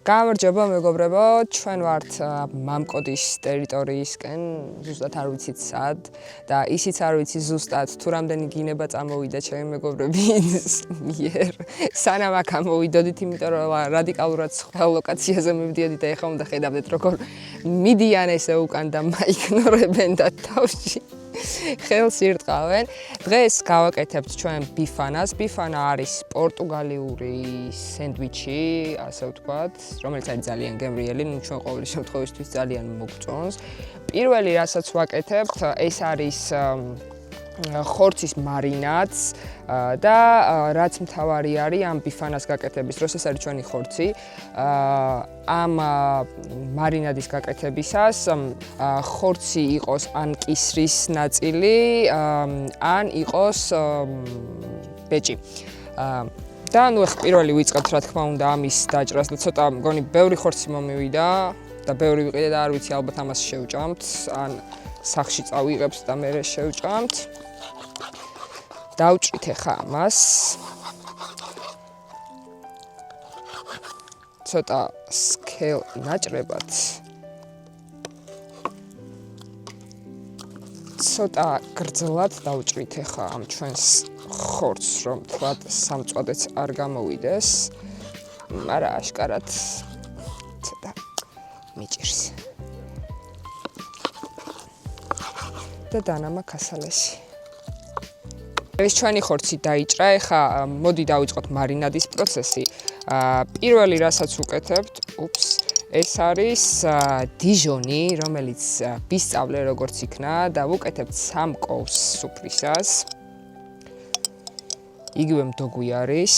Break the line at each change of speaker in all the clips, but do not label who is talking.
გამარჯობა მეგობრებო, ჩვენ ვართ მამკოდის ტერიტორიისკენ, ზუსტად არ ვიცით სად და ისიც არ ვიცი ზუსტად თუ რამდენი გინება წამოვიდა ჩემი მეგობრების მიერ. სანამ აქ ამოვიდოდით, იმიტომ რომ რადიკალურად სხვა ლოკაციაზე მივდიოდი და ეხლა უნდა ხედავდეთ როგორ მიდიან ესე უკან და მაიგნორებენ და თავში ხელს ირტყავენ. დღეს გავაკეთებთ ჩვენ ბიფანას. ბიფანა არის პორტუგალიური სენდვიჩი, ასე ვთქვათ, რომელიც არის ძალიან გემრიელი, ნუ ჩვენ ყოველ შემთხვევისთვის ძალიან მოგწონს. პირველი რასაც ვაკეთებთ, ეს არის ხორცის მარინადს და რაც მთავარი არის ამ ბიფანას გაკეთების დროს, ეს არის ჩვენი ხორცი. ამ მარინადის გაკეთებისას ხორცი იყოს ან კისრის ნაწილი, ან იყოს ბეჭი. და ნუ ახლა პირველი ვიწყებთ რა თქმა უნდა ამის დაჭრას და ცოტა მგონი ბევრი ხორცი მომივიდა და ბევრი ვიყიდე და არ ვიცი ალბათ ამას შევჭამთ, ან სახში წავიღებთ და მერე შევჭამთ. დავჭრით ახლა ამას. ცოტა სქელ ნაჭრებად. ცოტა გრძლად დავჭრით ახლა ამ ჩვენს ხორცს, რომ თქვათ სამწვადეს არ გამოვიდეს, მაგრამ აშკარად ცოტა მიჭირს. და დანამა ქასალესი. ეს ჩვენი ხორცი დაიჭრა, ეხლა მოდი დავიწყოთ მარინადის პროცესი. პირველი რასაც ვუკეთებთ, ეს არის დიჟონი, რომელიც ვისწავლე როგორც იქნა და ვუკეთებთ 3 კოვს სუფრისას. იგივე მდოგვი არის.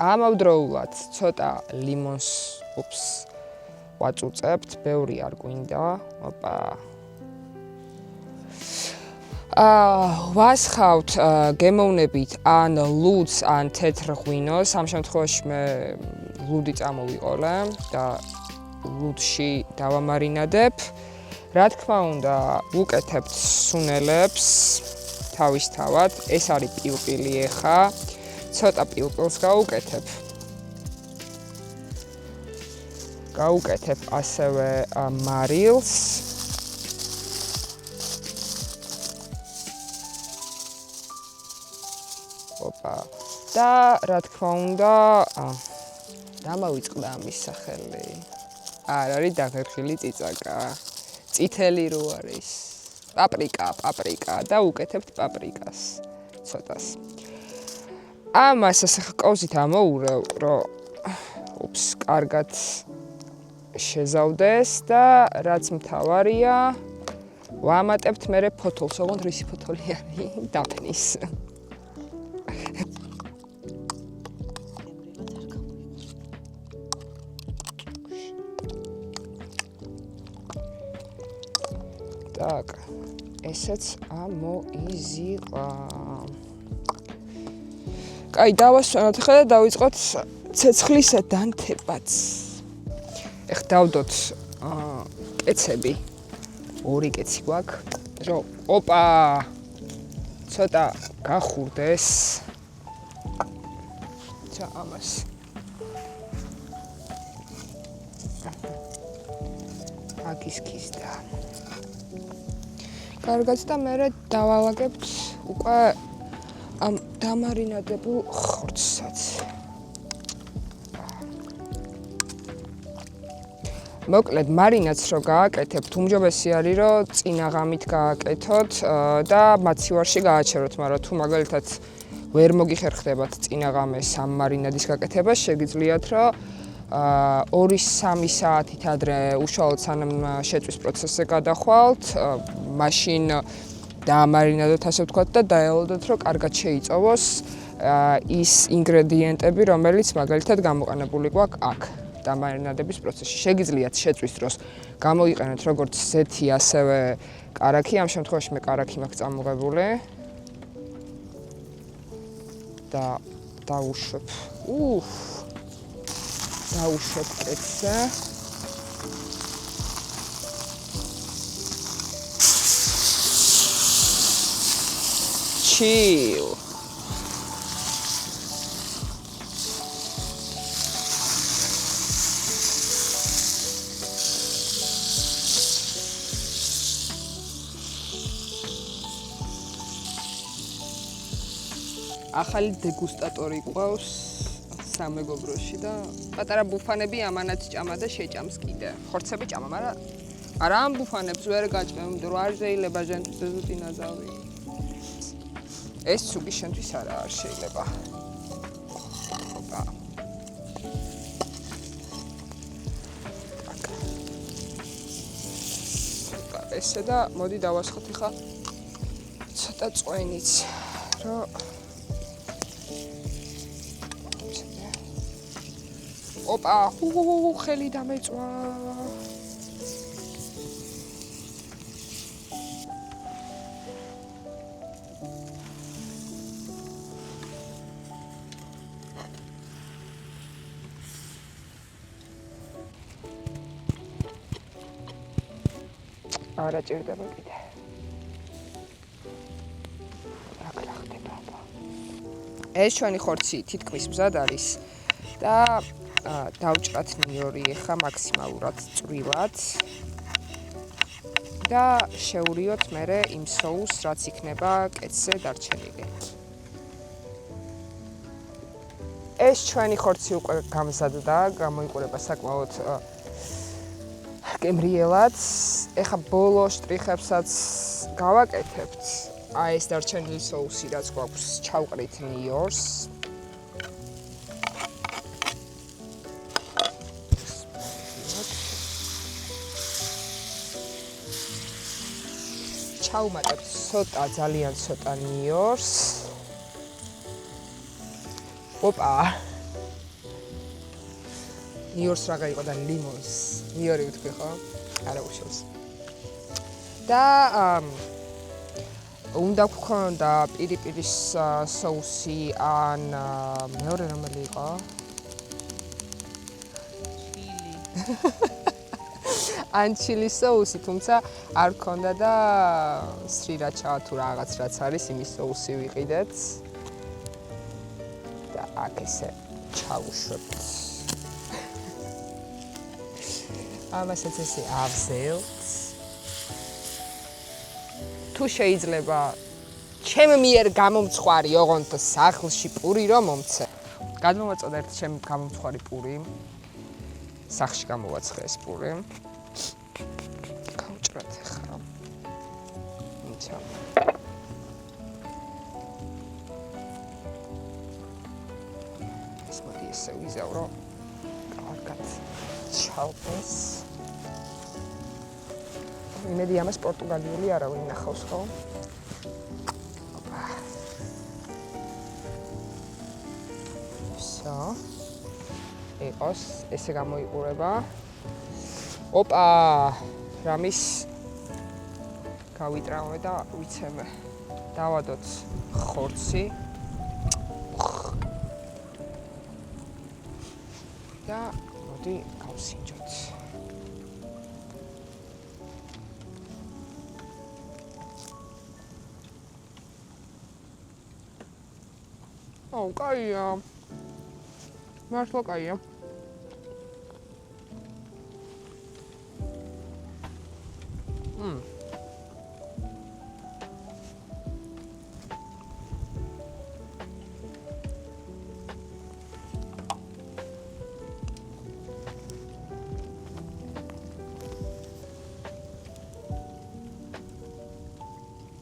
ამავდროულად ცოტა ლიმონს ვაწუწებთ, ბევრი არ გვინდა. ვასხავთ გემოვნებით ან ლუდს, ან თეთრ ღვინოს. ამ შემთხვევაში მე ლუდი წამოვიყოლე და ლუდში დავამარინადებ. რა თქმა უნდა, ვუკეთებთ სუნელებს თავისთავად. ეს არის პილპილი ეხა. ცოტა პილპილს გავუკეთებ. გავუკეთებ ასევე მარილს. და რა თქმა უნდა, დამავიწყდა ამის სახელი. არ არის დაღერხილი წიწაკა. წითელი რო არის. პაპრიკა და უკეთებთ პაპრიკას ცოტას. ამას ასე ყავზით ამოურევ, რომ კარგად შეზავდეს და რაც მთავარია, ვამატებთ მერე ფოთოლს, ოღონდ რისი ფოთოლი არის? დაფნის. так, ესეც ამოიზიყვა. კაი, დავასვენოთ ახლა და დავიწყოთ ცეცხლისა დანთებაც. ეხლა დავდოთ კეცები. 2 კეცი გვაქვს, რომ ცოტა გახურდეს. ამას აგისქის და კარგად და მერე დავალაგებთ უკვე ამ დამარინადებულ ხორცსაც. მოკლედ მარინადს რო გააკეთებთ, უმჯობესი არის რომ წინა ღამით გააკეთოთ და მაცივარში გააჩეროთ, მაგრამ თუ მაგალითად ვერ მოგიხერხდებათ წინა ღამეს ამ მარინადის გაკეთება, შეგიძლიათ რომ 2-3 საათით ადრე უშუალოდ სანამ შეწვის პროცესზე გადახვალთ, მაშინ დაამარინადოთ, ასე ვთქვათ, და დაელოდოთ, რომ კარგად შეიწოვოს ის ინგრედიენტები, რომელიც მაგალითად გამოყენებული გვაქვს აქ დამარინადების პროცესში. შეგიძლიათ შეწვის დროს გამოიყენოთ როგორც ზეთი, ასევე კარაქი. ამ შემთხვევაში მე კარაქი მაქვს წამოღებული. და დავუშვებ. დავუშვებ კეცზე. chill. ახალი დეგუსტატორი ყავს სამეგობროში და პატარა ბუფანები ამანაც ჭამა და შეჭამს კიდე. ხორცები ჭამა, მაგრამ არა ამ ბუფანებს ვერ გაჭმევ, იმიტომ რომ არ შეიძლება ჟენთვის ზუსტი ნაზავი. ეს ცუგი შენთვის არა არ შეიძლება. ოპა. ესე და მოდი დავასხოთ ხა ცოტა წვენიც, რომ ოპა, ხელი დამეწვა. არა ჭირდება კიდე. რა ხდება? ეს ჩვენი ხორცი თითქმის მზად არის და დავჭრათ ნიორი ხა მაქსიმალურად წვრილად და შევურიოთ მერე იმ соуს, რაც იქნება კეცზე დარჩენილი. ეს ჩვენი ხორცი უკვე გამზადდა, გამოიყურება საკმაოდ გემრიელად. ეხა ბოლო შტრიხებსაც გავაკეთებთ. აი ეს დარჩენილი соуსი, რაც გვაქვს, ჩავყრით ნიორს. ჩავუმატებთ ცოტა, ძალიან ცოტა ნიორს. ოპა. ნიორს რა გაიყო და ლიმონს. ნიორი ვთქვი ხო? არა უშავს. და უნდა გქონდა პირიპირის соуსი ან მეორე რომელი იყო? ჩილი. ან ჩილის соуსი, თუმცა არ გქონდა და სრირაჩა თუ რაღაც რაც არის, იმის соуსი ვიყიდეთ. და აქ ესე ჩავუშვებთ. ამასაც ესე ავზელთ. თუ შეიძლება ჩემ მიერ გამომცხვარი ოღონდ სახლში პური რომ მომცე. გადმოვაწოდე ერთ ჩემ გამომცხვარი პური. სახლში გამოვაცხე ეს პური. გავჭრათ ახლა. იცი. ეს მოდი ესე ვიზავრო. კარგად. ჩავყეს. იმედი ამას პორტუგალიური არავინ ნახავს ხო? ოპა. სა. ეხოს ესე გამოიყურება. ოპა. რამის გავიტრავე და ვიცემე. დავადოთ ხორცი. და მოდი გავსინჯოთ. ო, კაია. მართლა კაია.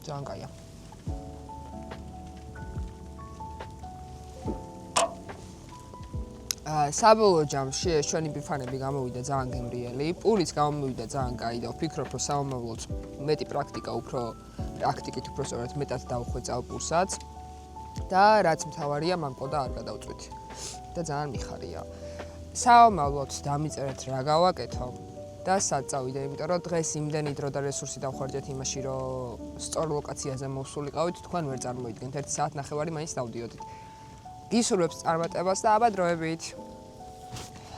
ძალიან კაია. საბოლოო ჯამში ეს ჩვენი ბიფანები გამოვიდა ძალიან გემრიელი. პურიც გამოვიდა ძალიან კაი და ვფიქრობ, რომ სამომავლოდ მეტი პრაქტიკით უფრო სწორად მეტად დავხვეწავ პურსაც. და რაც მთავარია, მამკო და არ გადავწვით. და ძალიან მიხარია. სამომავლოდ დამიწერეთ რა გავაკეთო და სად წავიდე, იმიტომ რომ დღეს იმდენი დრო და რესურსი დავხარჯეთ იმაში, რომ სწორ ლოკაციაზე მოვსულიყავით, თქვენ ვერ წარმოიდგენთ. 1 საათ ნახევარი მაინც დავდიოდით. გისურვებთ წარმატებას და აბა დროებით.